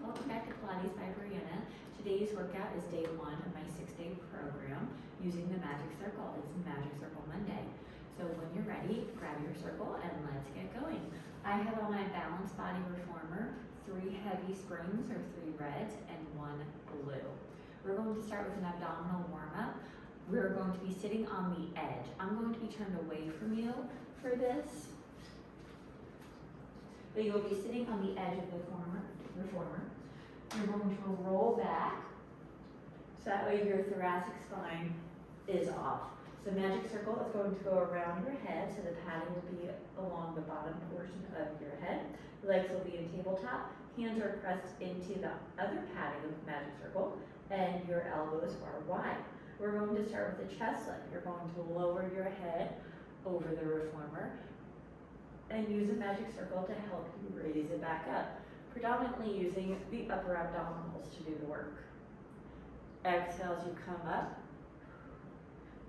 welcome back to Pilates by Brianna. Today's workout is day 1 of my 6-day program using the Magic Circle. It's Magic Circle Monday. So when you're ready, grab your circle and let's get going. I have on my Balance Body Reformer 3 heavy springs or 3 reds and 1 blue. We're going to start with an abdominal warm-up. We're going to be sitting on the edge. I'm going to be turned away from you for this. But you'll be sitting on the edge of the reformer. You're going to roll back, so that way your thoracic spine is off. So Magic Circle is going to go around your head, so the padding will be along the bottom portion of your head. Legs will be in tabletop, hands are pressed into the other padding of Magic Circle, and your elbows are wide. We're going to start with the chest lift. You're going to lower your head over the reformer, and use a Magic Circle to help you raise it back up, predominantly using the upper abdominals to do the work. Exhale as you come up,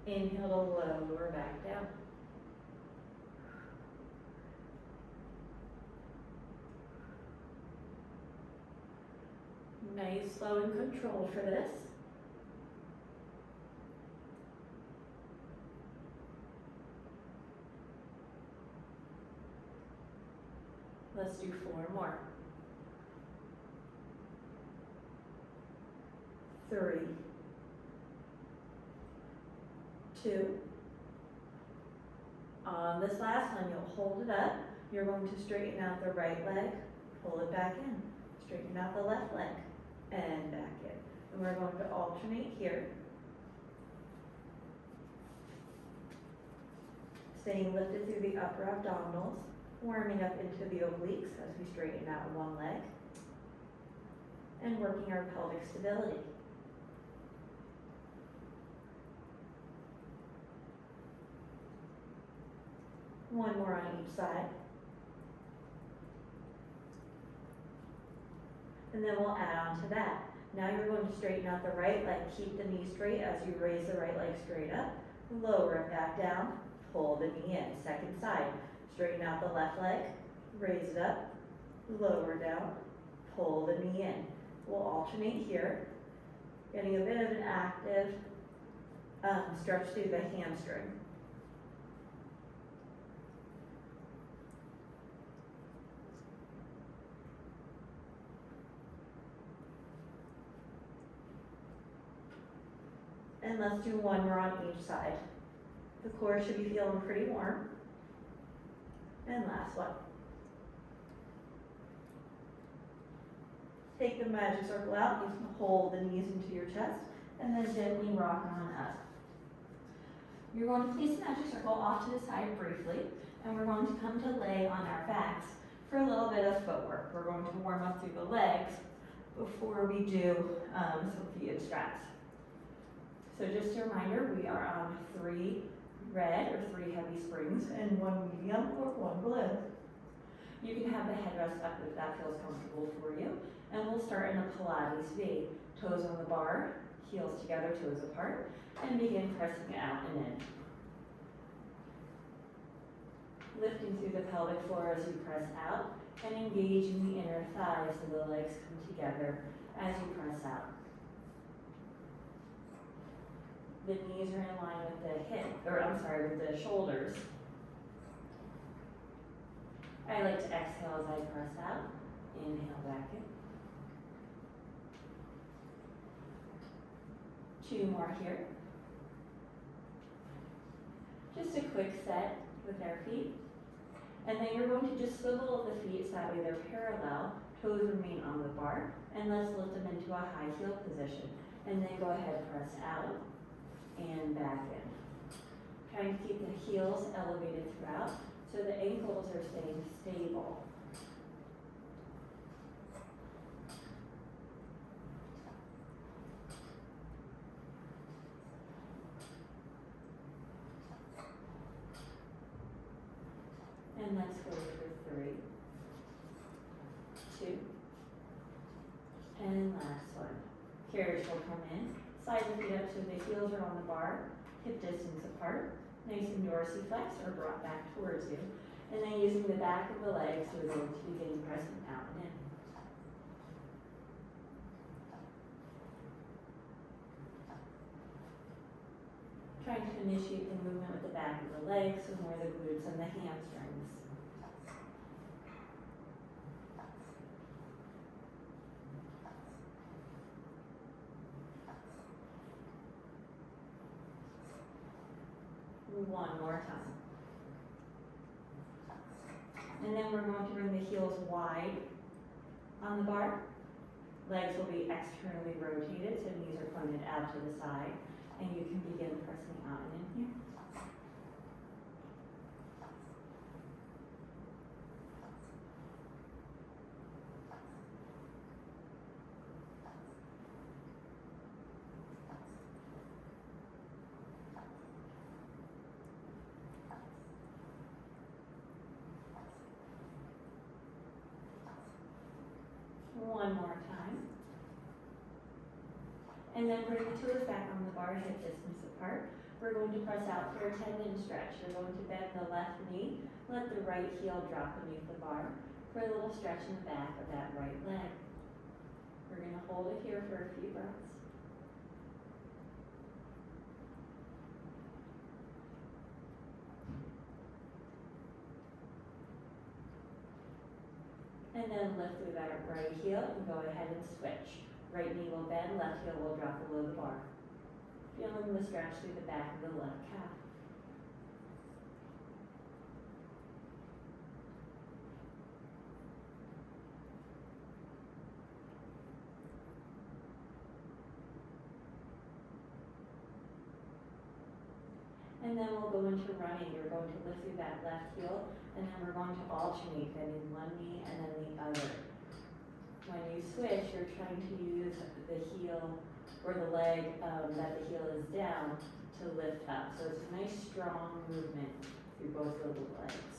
inhale to lower back down. Nice, slow and controlled for this. Let's do 4 more. 3, 2. On this last one, you'll hold it up. You're going to straighten out the right leg, pull it back in. Straighten out the left leg, and back in. And we're going to alternate here. Staying lifted through the upper abdominals. Warming up into the obliques as we straighten out one leg, and working our pelvic stability. One more on each side. And then we'll add on to that. Now you're going to straighten out the right leg. Keep the knee straight as you raise the right leg straight up. Lower it back down. Pull the knee in. Second side. Straighten out the left leg, raise it up, lower down, pull the knee in. We'll alternate here, getting a bit of an active stretch through the hamstring. And let's do 1 more on each side. The core should be feeling pretty warm. And last one. Take the Magic Circle out, you can hold the knees into your chest, and then gently rock on up. You're going to place the Magic Circle off to the side briefly, and we're going to come to lay on our backs for a little bit of footwork. We're going to warm up through the legs before we do Sophia straps. So just a reminder, we are on 3 red or 3 heavy springs and 1 medium or 1 blue. You can have the headrest up if that feels comfortable for you. And we'll start in a Pilates V. Toes on the bar, heels together, toes apart, and begin pressing out and in. Lifting through the pelvic floor as you press out, and engaging the inner thighs so the legs come together as you press out. The knees are in line with the the shoulders. I like to exhale as I press out. Inhale back in. 2 more here. Just a quick set with our feet. And then you're going to just swivel the feet so that way they're parallel. Toes remain on the bar. And let's lift them into a high heel position. And then go ahead and press out and back in. Trying to keep the heels elevated throughout so the ankles are staying stable. And let's go for 3, 2, and last one. Carriage will come in. Slide the feet up so the heels are on the bar, hip distance apart, nice and dorsiflex or brought back towards you. And then using the back of the legs, we're going to begin pressing out and in. to initiate the movement with the back of the legs, so more the glutes and the hamstrings. One more time. And then we're going to bring the heels wide on the bar. Legs will be externally rotated, so knees are pointed out to the side, and you can begin pressing out and in here. One more time. And then bring the toes back on the bar, hip distance apart. We're going to press out for a tendon stretch. You're going to bend the left knee, let the right heel drop beneath the bar for a little stretch in the back of that right leg. We're going to hold it here for a few breaths. And then lift through that right heel and go ahead and switch. Right knee will bend, left heel will drop below the bar. Feeling the stretch through the back of the left calf. And then we'll go into running. You're going to lift through that left heel, and then we're going to alternate, bending one knee and then the other. When you switch, you're trying to use the heel or the leg that the heel is down to lift up. So it's a nice strong movement through both of the legs.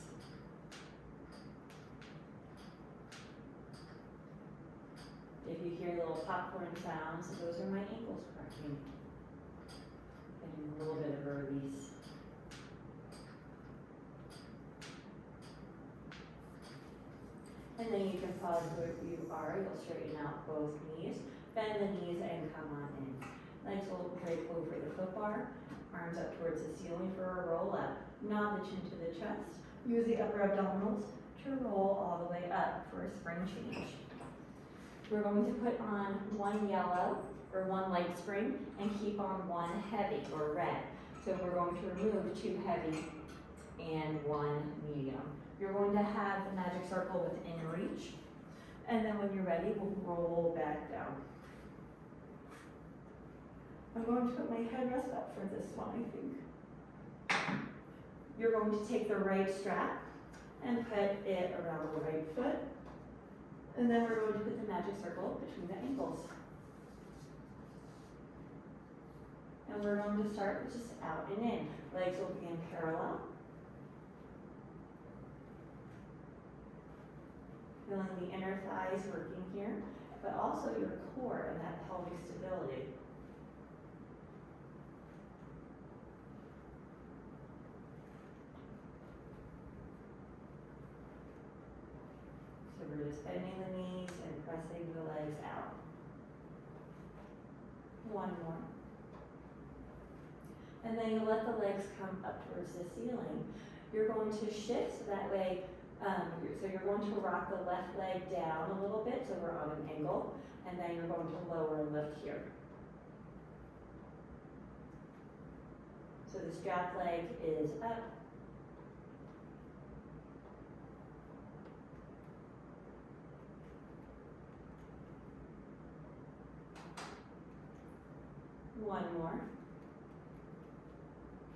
If you hear little popcorn sounds, those are my ankles cracking. Getting a little bit of a release. And then you can pause where you are. You'll straighten out both knees, bend the knees, and come on in. Legs will drape over the foot bar, arms up towards the ceiling for a roll up. Nod the chin to the chest. Use the upper abdominals to roll all the way up for a spring change. We're going to put on one yellow or one light spring and keep on one heavy or red. So we're going to remove two heavy and one medium. You're going to have the magic circle within reach. And then when you're ready, we'll roll back down. I'm going to put my headrest up for this one, I think. You're going to take the right strap and put it around the right foot. And then we're going to put the magic circle between the ankles. And we're going to start with just out and in. Legs will begin parallel. Feeling the inner thighs working here, but also your core and that pelvic stability. So we're just bending the knees and pressing the legs out. One more. And then you let the legs come up towards the ceiling. You're going to shift so that way. So you're going to rock the left leg down a little bit so we're on an angle, and then you're going to lower and lift here. So the strap leg is up. One more.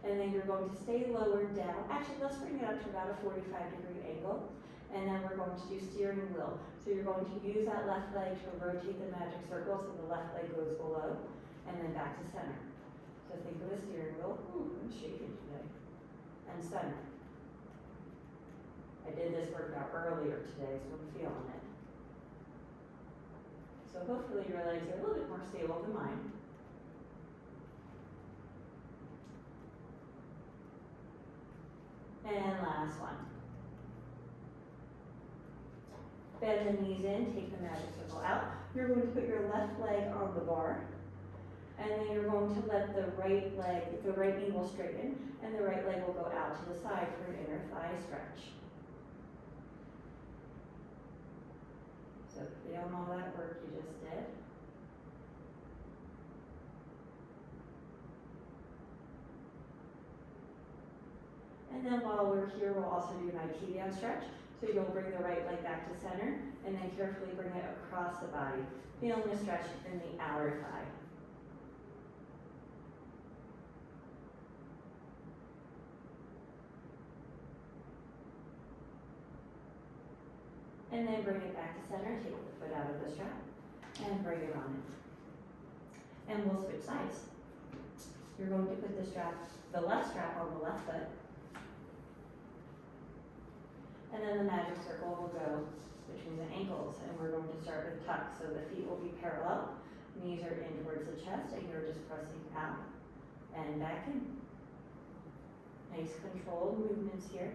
And then you're going to stay lowered down. Actually, let's bring it up to about a 45-degree angle. And then we're going to do steering wheel. So you're going to use that left leg to rotate the magic circle so the left leg goes below and then back to center. So think of a steering wheel. Ooh, I'm shaking today. And center. I did this workout earlier today, so I'm feeling it. So hopefully your legs are a little bit more stable than mine. And last one. Bend the knees in, take the magic circle out. You're going to put your left leg on the bar. And then you're going to let the right knee will straighten, and the right leg will go out to the side for an inner thigh stretch. So feel all that work you just did. And then while we're here, we'll also do an IT down stretch. So you'll bring the right leg back to center, and then carefully bring it across the body, feeling a stretch in the outer thigh. And then bring it back to center, take the foot out of the strap, and bring it on in. And we'll switch sides. You're going to put the left strap on the left foot, and then the magic circle will go between the ankles, and we're going to start with tuck, so the feet will be parallel, knees are in towards the chest, and you're just pressing out and back in. Nice controlled movements here.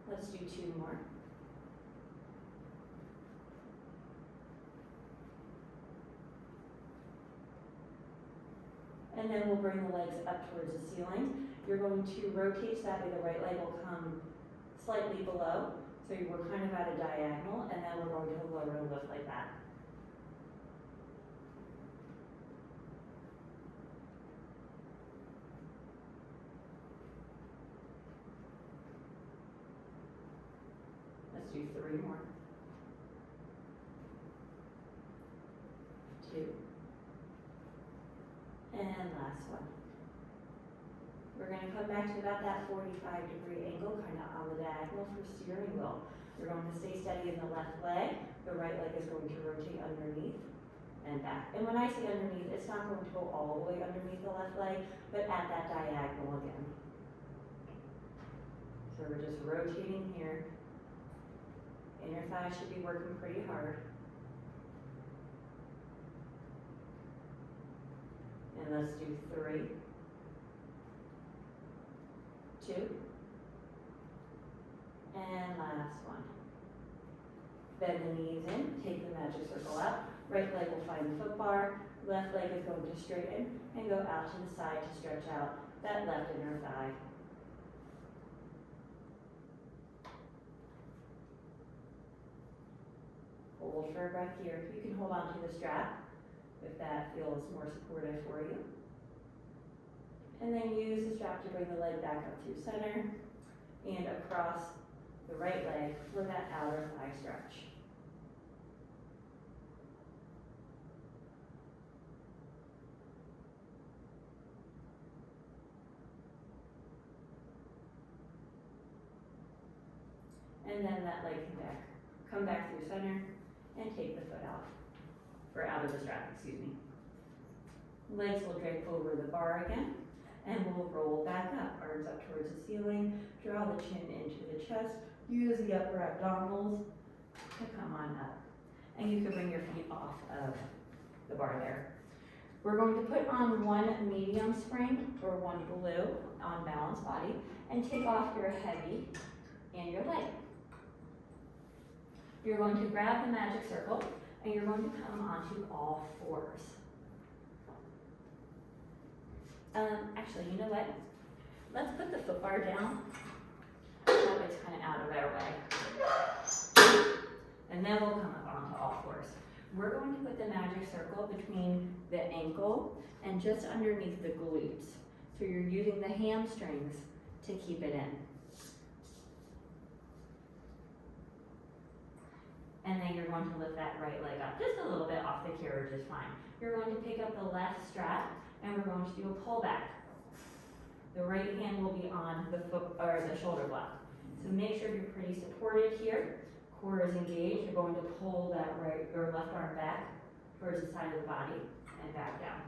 Let's do 2 more. And then we'll bring the legs up towards the ceiling. You're going to rotate so that way the right leg will come slightly below. So we're kind of at a diagonal, and then we're going to lower and lift like that. Let's do 3 more. 2. And last one. We're going to come back to about that 45-degree angle, kind of on the diagonal for steering wheel. You're going to stay steady in the left leg. The right leg is going to rotate underneath and back. And when I say underneath, it's not going to go all the way underneath the left leg, but at that diagonal again. So we're just rotating here. Inner thigh should be working pretty hard. And let's do 3, 2, and last one. Bend the knees in, take the magic circle out. Right leg will find the foot bar. Left leg is going to straighten and go out to the side to stretch out that left inner thigh. Hold for a breath here. You can hold on to the strap if that feels more supportive for you. And then use the strap to bring the leg back up through center and across the right leg for that outer thigh stretch. And then that leg can come back through center and take the foot out. Or out of the strap, excuse me. Legs will drape over the bar again, and we'll roll back up, arms up towards the ceiling, draw the chin into the chest, use the upper abdominals to come on up. And you can bring your feet off of the bar there. We're going to put on 1 medium spring or 1 blue on balanced body, and take off your heavy and your light. You're going to grab the magic circle, and you're going to come onto all 4s. Actually, you know what? Let's put the foot bar down so it's kind of out of our way. And then we'll come up onto all 4s. We're going to put the magic circle between the ankle and just underneath the glutes. So you're using the hamstrings to keep it in. And then you're going to lift that right leg up just a little bit off the carriage is fine. You're going to pick up the left strap, and we're going to do a pullback. The right hand will be on the foot or the shoulder block. So make sure you're pretty supported here. Core is engaged. You're going to pull that right or left arm back towards the side of the body and back down.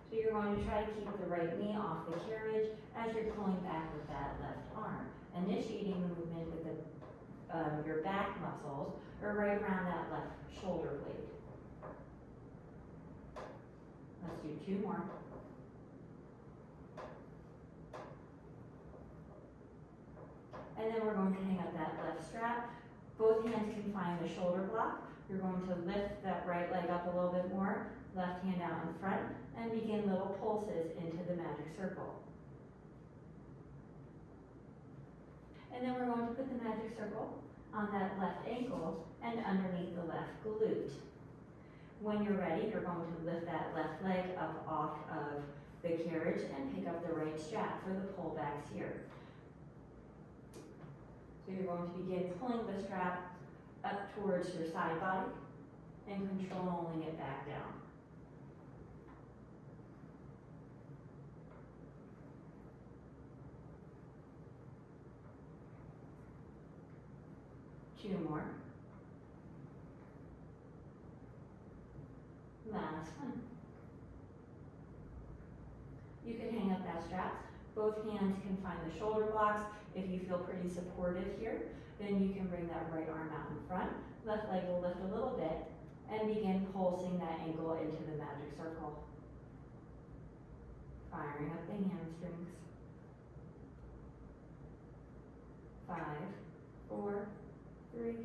So you're going to try to keep the right knee off the carriage as you're pulling back with that left arm, initiating the movement with your back muscles or right around that left shoulder blade. Let's do 2 more. left strap. Both hands can find the shoulder block. You're going to lift that right leg up a little bit more, left hand out in front, and begin little pulses into the magic circle. And then we're going to put the magic circle on that left ankle and underneath the left glute. When you're ready, you're going to lift that left leg up off of the carriage and pick up the right strap for the pullbacks here. So you're going to begin pulling the strap up towards your side body and controlling it back down. Two more. Last one. You can hang up that strap. Both hands can find the shoulder blocks. If you feel pretty supportive here, then you can bring that right arm out in front. Left leg will lift a little bit and begin pulsing that ankle into the magic circle. Firing up the hamstrings. 5, 4, 3,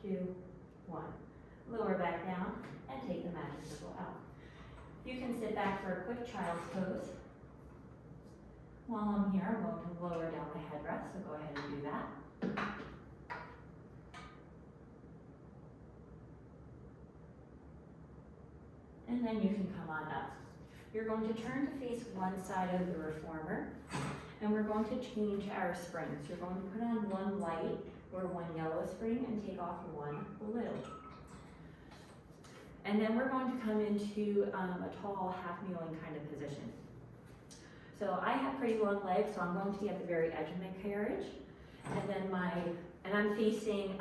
2, 1. Lower back down and take the magic circle out. You can sit back for a quick child's pose. While I'm here, I'm going to lower down the headrest, so go ahead and do that. And then you can come on up. You're going to turn to face one side of the reformer, and we're going to change our springs. You're going to put on one light or one yellow spring and take off one blue. And then we're going to come into a tall half kneeling kind of position. So I have pretty long legs, so I'm going to be at the very edge of my carriage. And then I'm facing,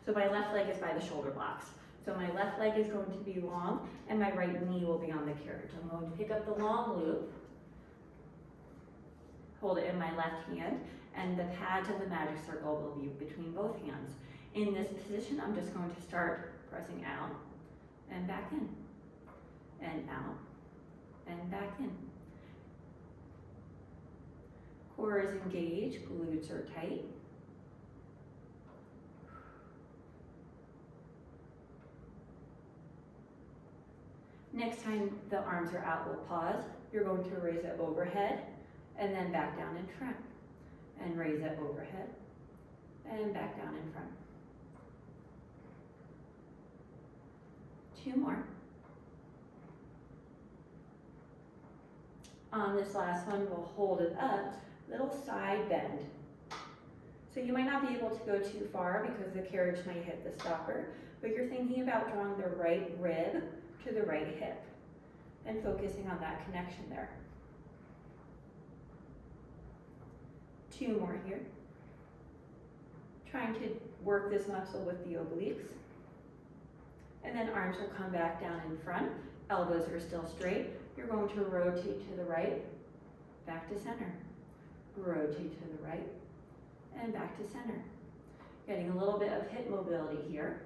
so my left leg is by the shoulder blocks. So my left leg is going to be long and my right knee will be on the carriage. I'm going to pick up the long loop, hold it in my left hand, and the pads of the magic circle will be between both hands. In this position, I'm just going to start pressing out and back in, and out and back in. Core is engaged, glutes are tight. Next time the arms are out, we'll pause. You're going to raise it overhead and then back down in front. And raise it overhead and back down in front. 2 more. On this last one, we'll hold it up, little side bend. So you might not be able to go too far because the carriage might hit the stopper, but you're thinking about drawing the right rib to the right hip and focusing on that connection there. 2 more here. Trying to work this muscle with the obliques. And then arms will come back down in front. Elbows are still straight. You're going to rotate to the right, back to center. Rotate to the right, and back to center. Getting a little bit of hip mobility here.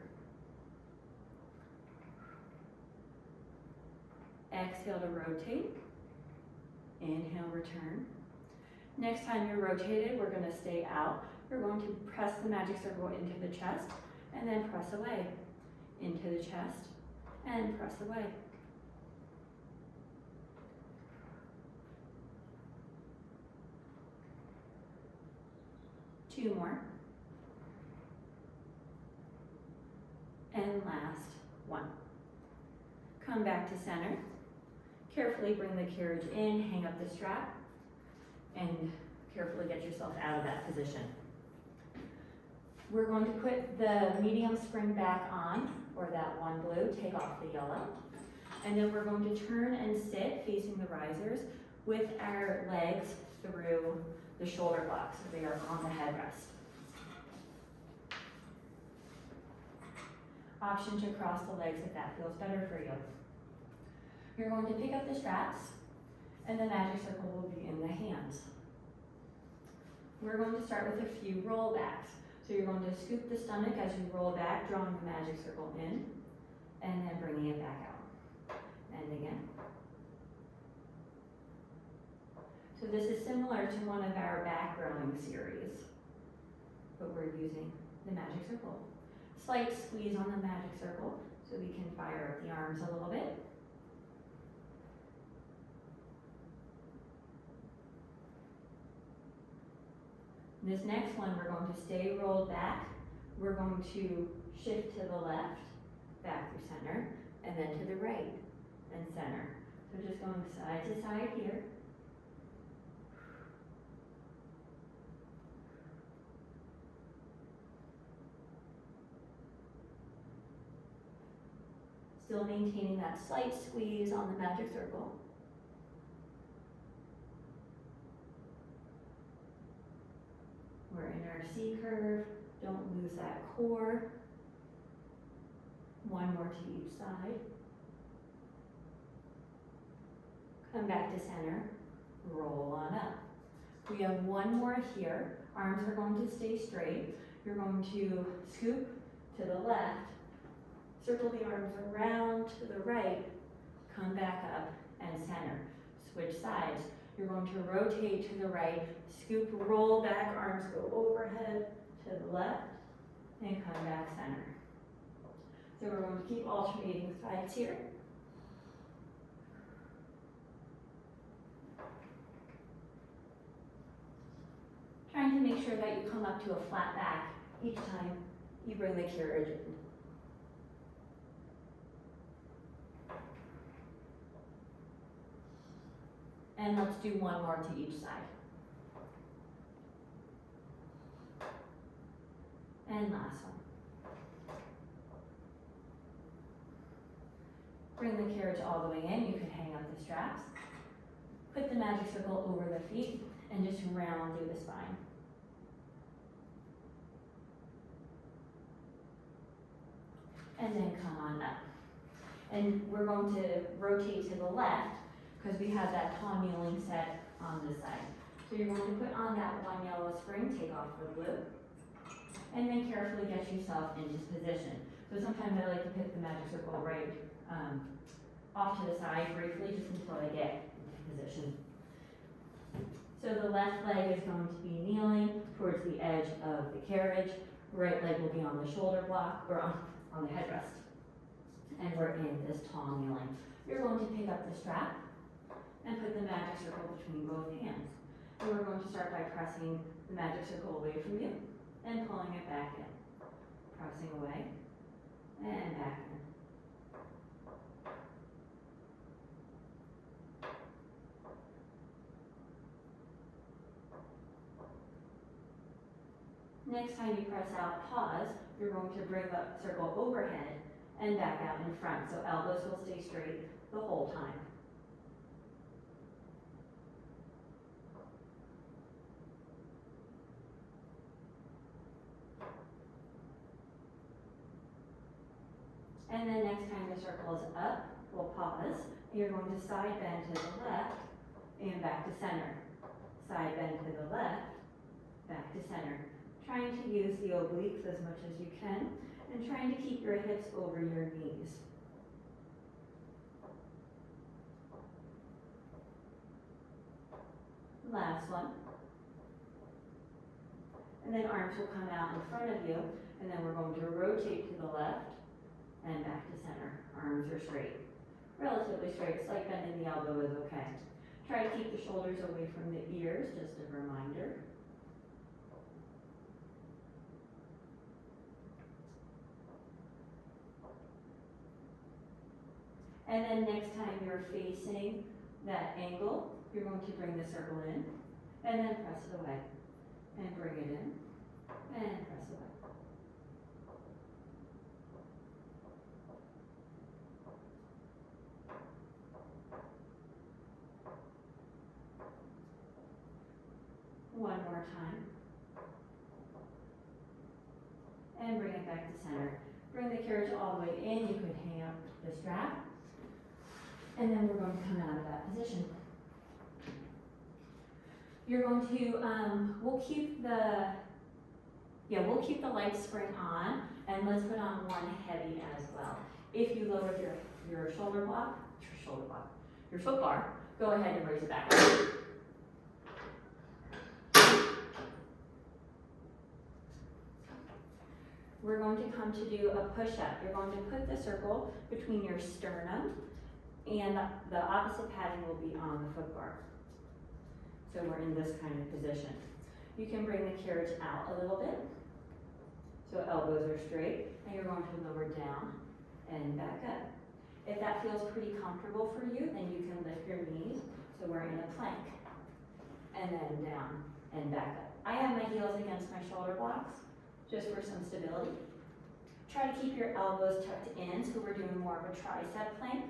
Exhale to rotate. Inhale, return. Next time you're rotated, we're going to stay out. You're going to press the magic circle into the chest and then press away. Into the chest and press away. Two more. And last one. Come back to center. Carefully bring the carriage in, hang up the strap, and carefully get yourself out of that position. We're going to put the medium spring back on, or that one blue, take off the yellow. And then we're going to turn and sit facing the risers with our legs through the shoulder blocks, so they are on the headrest. Option to cross the legs if that feels better for you. You're going to pick up the straps, and the magic circle will be in the hands. We're going to start with a few rollbacks. So you're going to scoop the stomach as you roll back, drawing the magic circle in, and then bringing it back out. And again. So this is similar to one of our back rowing series. but we're using the magic circle. Slight squeeze on the magic circle so we can fire up the arms a little bit. This next one, we're going to stay rolled back. We're going to shift to the left, back through center, and then to the right and center. So just going side to side here. Still maintaining that slight squeeze on the magic circle. We're in our C curve, don't lose that core. One more to each side. Come back to center, roll on up. We have one more here. Arms are going to stay straight. You're going to scoop to the left, circle the arms around to the right, come back up and center. Switch sides. You're going to rotate to the right, scoop, roll back, arms go overhead to the left, and come back center. So we're going to keep alternating sides here. Trying to make sure that you come up to a flat back each time you bring the carriage in. And let's do one more to each side. And last one. Bring the carriage all the way in. You can hang up the straps. Put the magic circle over the feet and just round through the spine. And then come on up. And we're going to rotate to the left because we have that tall kneeling set on this side. So you're going to put on that one yellow spring, take off the blue, and then carefully get yourself into position. So sometimes I like to pick the magic circle right off to the side briefly, just until I get into position. So the left leg is going to be kneeling towards the edge of the carriage. Right leg will be on the shoulder block, or on the headrest. And we're in this tall kneeling. You're going to pick up the strap and put the magic circle between both hands. And we're going to start by pressing the magic circle away from you and pulling it back in. Pressing away and back in. Next time you press out, pause. You're going to bring the circle overhead and back out in front. So elbows will stay straight the whole time. And then next time the circle is up, we'll pause. You're going to side bend to the left and back to center. Side bend to the left, back to center. Trying to use the obliques as much as you can and trying to keep your hips over your knees. Last one. And then arms will come out in front of you, and then we're going to rotate to the left and back to center. Arms are straight. Relatively straight, slight bend in the elbow is okay. Try to keep the shoulders away from the ears, just a reminder. And then next time you're facing that angle, you're going to bring the circle in and then press it away. And bring it in and press away. One more time. And bring it back to center. Bring the carriage all the way in. You could hang up the strap. And then we're going to come out of that position. You're going to, we'll keep the light spring on, and let's put on one heavy as well. If you lower your your foot bar, go ahead and raise it back up. we're going to come to do a push-up. You're going to put the circle between your sternum and the opposite padding will be on the foot bar. So we're in this kind of position. You can bring the carriage out a little bit. So elbows are straight, and you're going to lower down and back up. If that feels pretty comfortable for you, then you can lift your knees. So we're in a plank. And then down and back up. I have my heels against my shoulder blocks, just for some stability. Try to keep your elbows tucked in, so we're doing more of a tricep plank.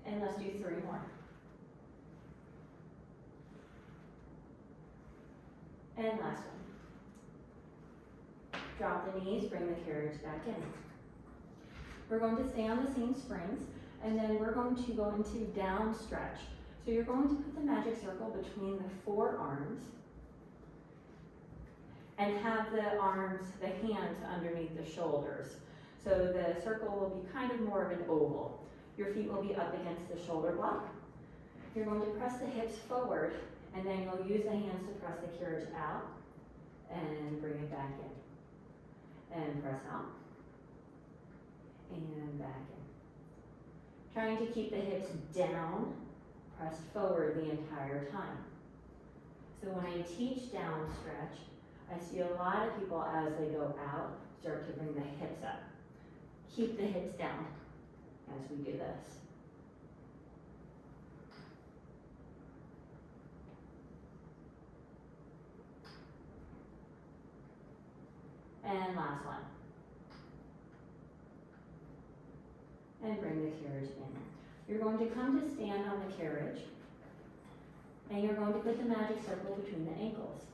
And let's do 3 more. And last one. Drop the knees, bring the carriage back in. We're going to stay on the same springs, and then we're going to go into down stretch. So you're going to put the magic circle between the forearms and have the arms, the hands underneath the shoulders. So the circle will be kind of more of an oval. Your feet will be up against the shoulder block. You're going to press the hips forward, and then you'll use the hands to press the carriage out and bring it back in. And press out and back in. Trying to keep the hips down, pressed forward the entire time. So when I teach down stretch, I see a lot of people as they go out start to bring the hips up. Keep the hips down as we do this. And last one. And bring the carriage in. You're going to come to stand on the carriage, and you're going to put the magic circle between the ankles.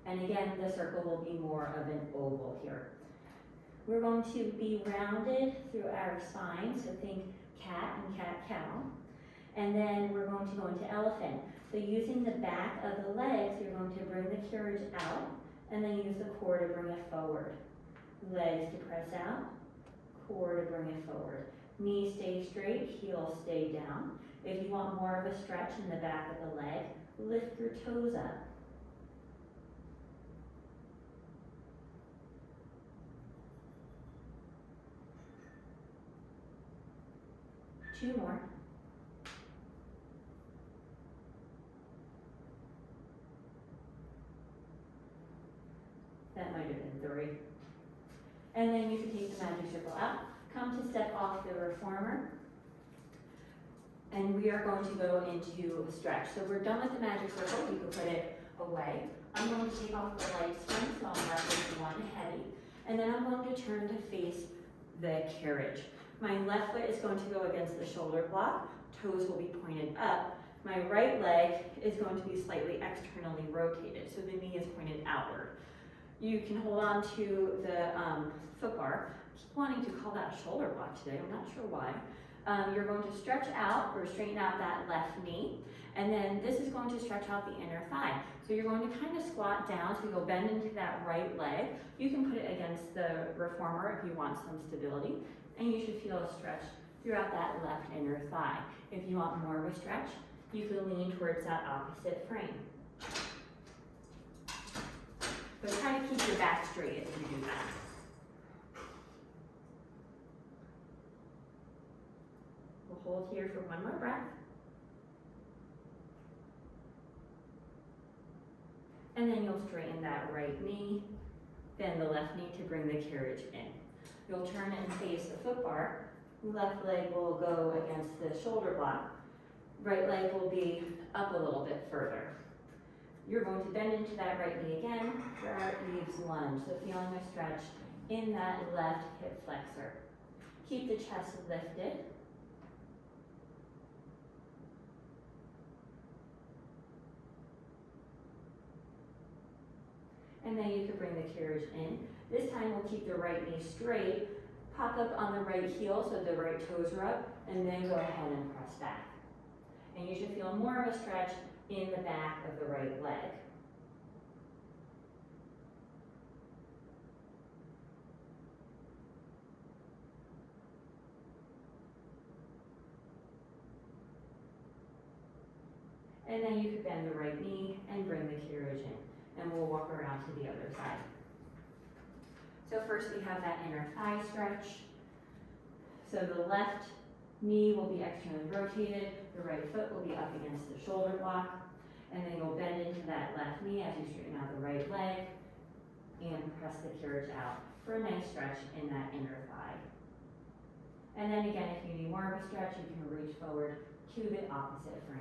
And again, the circle will be more of an oval here. We're going to be rounded through our spine, so think cat and cat-cow. And then we're going to go into elephant. So using the back of the legs, you're going to bring the carriage out, and then use the core to bring it forward. Legs to press out, core to bring it forward. Knees stay straight, heels stay down. If you want more of a stretch in the back of the leg, lift your toes up. Two more. That might have been 3. And then you can take the magic circle out, come to step off the reformer, and we are going to go into a stretch. So we're done with the magic circle, you can put it away. I'm going to take off the light spring, so I'm left with one heavy, and then I'm going to turn to face the carriage. My left foot is going to go against the shoulder block, toes will be pointed up. My right leg is going to be slightly externally rotated, so the knee is pointed outward. You can hold on to the foot bar. I keep wanting to call that shoulder block today, I'm not sure why. You're going to stretch out or straighten out that left knee, and then this is going to stretch out the inner thigh. So you're going to kind of squat down, so you'll bend into that right leg. You can put it against the reformer if you want some stability, and you should feel a stretch throughout that left inner thigh. If you want more of a stretch, you can lean towards that opposite frame. But try to keep your back straight as you do that. We'll hold here for one more breath. And then you'll straighten that right knee, bend the left knee to bring the carriage in. You'll turn and face the foot bar. Left leg will go against the shoulder block. Right leg will be up a little bit further. You're going to bend into that right knee again, where it leaves lunge. So feeling a stretch in that left hip flexor. Keep the chest lifted. And then you can bring the carriage in. This time we'll keep the right knee straight, pop up on the right heel so the right toes are up, and then go ahead and press back. And you should feel more of a stretch in the back of the right leg. And then you could bend the right knee and bring the carriage in. And we'll walk around to the other side. So first we have that inner thigh stretch. So the left knee will be externally rotated, the right foot will be up against the shoulder block, and then you'll bend into that left knee as you straighten out the right leg and press the carriage out for a nice stretch in that inner thigh. And then again, if you need more of a stretch, you can reach forward to the opposite frame.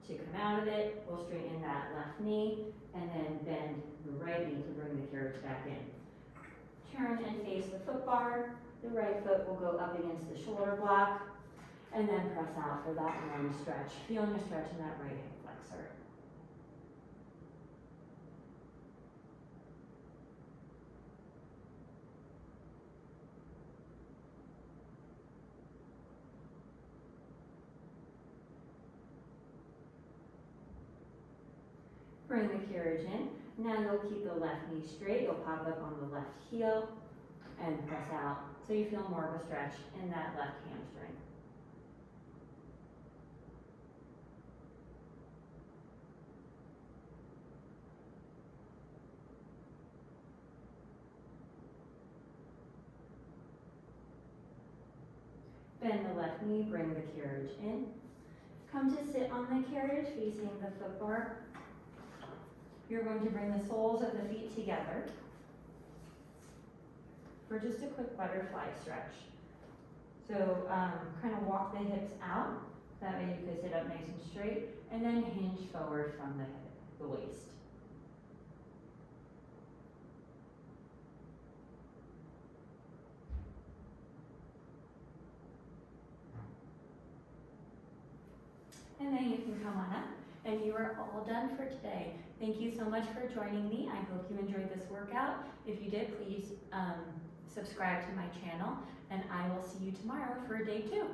To come out of it, we'll straighten that left knee and then bend the right knee to bring the carriage back in. Turn and face the foot bar. The right foot will go up against the shoulder block and then press out for that one stretch. Feeling a stretch in that right hip flexor. Bring the carriage in. Now you'll keep the left knee straight. You'll pop up on the left heel and press out so you feel more of a stretch in that left hamstring. Bend the left knee, bring the carriage in. Come to sit on the carriage facing the foot bar. You're going to bring the soles of the feet together for just a quick butterfly stretch. So kind of walk the hips out, that way you can sit up nice and straight, and then hinge forward from the waist. And then you can come on up, and you are all done for today. Thank you so much for joining me. I hope you enjoyed this workout. If you did, please subscribe to my channel, and I will see you tomorrow for day 2.